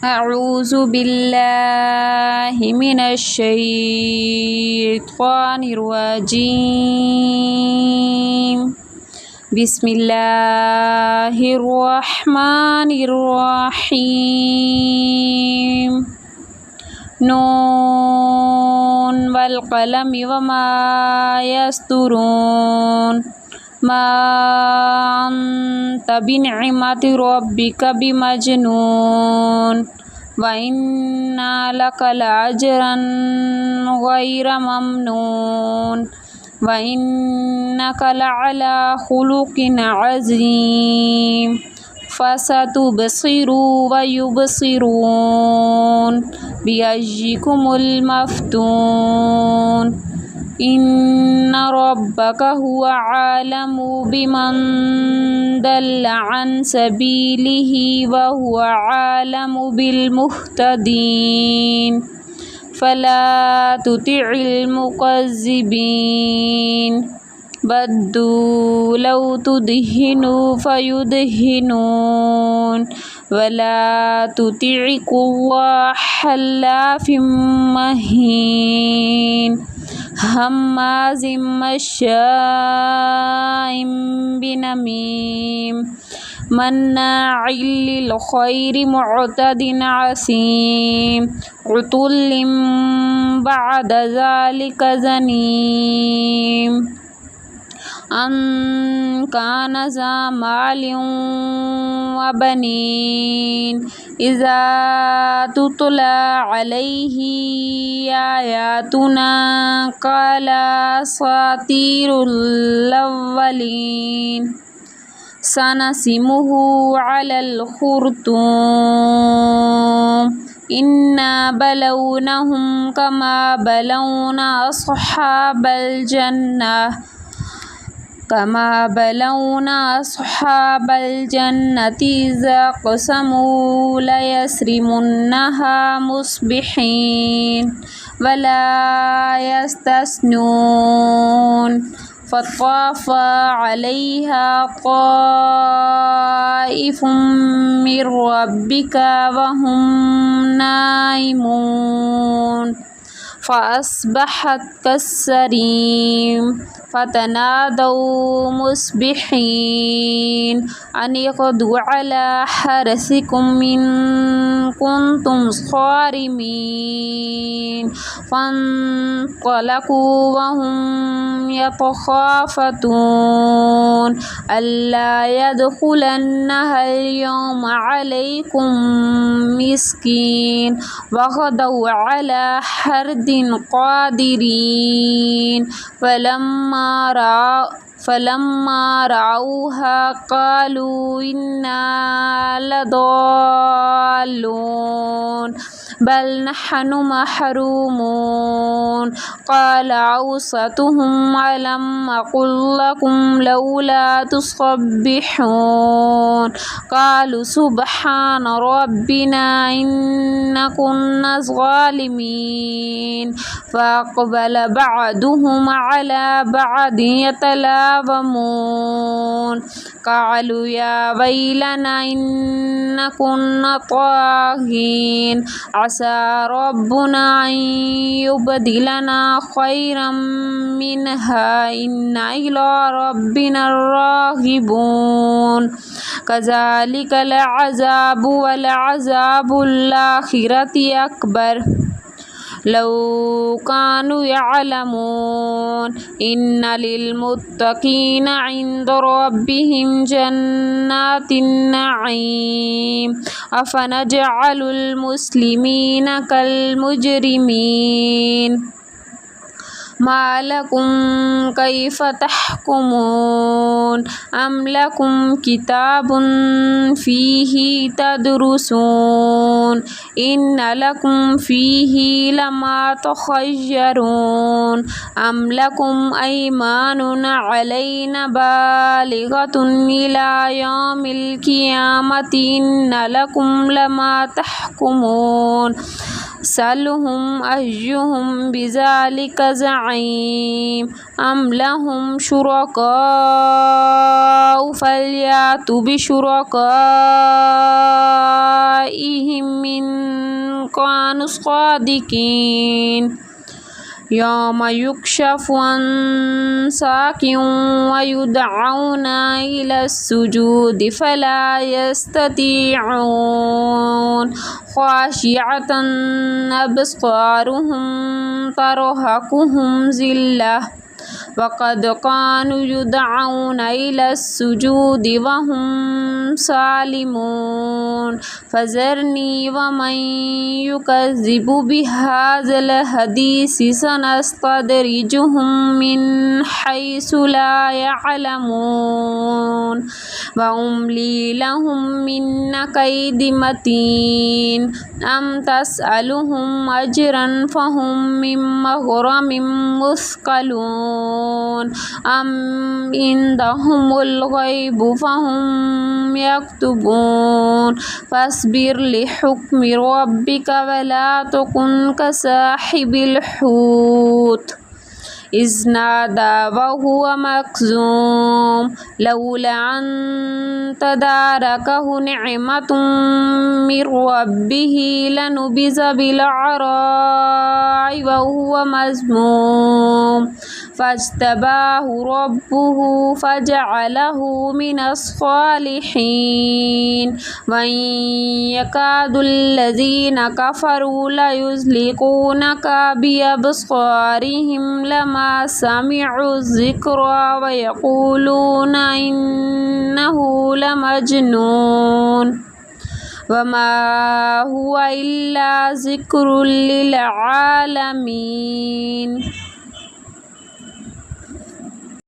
अऊज़ु बिल्लाहि मिनश शैतानिर रजीम। बिस्मिल्लाहिर रहमानिर रहीम। नून वल क़लमि वमा यस्तुरून। मा अन्ता बिनिअमति रब्बिका बिमजनून। व इन्ना लका लअजरन गैरा ममनून। व इन्नका लअला खुलुकिन अज़ीम। फसतुबसिरु व युबसिरून बिअय्यिकुमुल मफ्तून। इन्ना रब्बका हुवा आलमु बिमन दल्ला अन सबीलिही व हुवा आलमु बिल मुहतदीन। फला तुतिइल मुकज़्ज़िबीन। वद्दू लौ तुदहिनु फयुदहिनून। वला तुतिइ कुल्ला हल्लाफिम महीन। हम्माज़िम मश्शाइन बिनमीम। मन्नाइल लिल खैरि मुअतदिन असीम। उतुल्लिम बअद ज़ालिका ज़नीम। अन कान ज़ा मालिन व बनीन। इज़ा तुतला अलैहि आयातुना क़ाला असातीरुल अव्वलीन। सनसिमुहु अलल खुर्तूम। इन्ना बलौनहुम कमा बलौना अस्हाबल जन्नति इज़ा क़समू लयस्रिमुन्नहा मुस्बिहीन वला यस्तस्नून। फ़त्वाफ़ा अलैहा ताइफ़ुम मिर रब्बिका व हुम नाइमून। फ़अस्बहत कस्सरीम। फ़तनादौ मुस्बिहीन अन इग़दू अला हरसिकुम इन कुंतुम सारिमीन। फ़न्तलक़ू व हुम यतख़ाफ़तून अल्ला यदख़ुलन्नहल यौमा अलैकुम मिस्कीन वग़दौ अला हर्दिन क़ादिरीन। फलम्मा रअऊहा क़ालू इन्ना लضالून बल नहनु महरूमून। क़ाल औसतुहुम अलम अक़ुल लकुम लौला तुसब्बिहून। क़ालू सुब्हान रब्बिना इन्ना कुन्ना ज़ालिमीन। फ़अक़बल बअदुहुम अला बअदिन यतलावमून। क़ालू या वैलना इन्ना कुन्ना ताग़ीन। असा रब्बुना अन युबदिलना खैरम मिनहा इन्ना इला रब्बिना राग़िबून। कज़ालिकल अज़ाबु वल अज़ाबुल आख़िरति अकबर लौ कानू यअलमून। इन्ना लिलमुत्तक़ीना इंद रब्बिहिम जन्नातिन नईम। अफ़नजअलुल मुस्लिमीना कल मुजरिमीन। मा लकुम कैफ़ तहकुमून। अम लकुम किताबुन फ़ीही तदरुसून। इन्ना लकुम फ़ीही लमा तख़य्यरून। अम लकुम अयमानुन अलैना बालिग़तुन इला यौमिल क़ियामति इन्ना लकुम लमा तहकुमून। सलहुम अय्युहुम बिज़ालिका ज़ईम। अम लहुम शुरकाउ फ़लयातु बिशुरकाइहिम كانوا صادقين يوم يكشف عن ساق ويدعون إلى السجود فلا يستطيعون خاشعة أبصارهم ترهقهم ذلة وقد كانوا يدعون إلى السجود وهم سالمون فذرني ومن يكذب بهذا الحديث سنستدرجهم من حيث لا يعلمون وأملي لهم إن كيدي متين أم تسألهم أجرا فهم من مغرم مثقلون أم عندهم الغيب فهم يكتبون فاصبر لحكم ربك ولا تكن كصاحب الحوت إذ نادى وهو مكظوم لولا أن تداركه نعمة من ربه لنبذ بالعراء وهو مذموم فاجتباه ربه فجعله من الصالحين وإن يكاد الذين كفروا ليزلقونك بأبصارهم لما سمعوا الذكر ويقولون إنه لمجنون وما هو إلا ذكر للعالمين.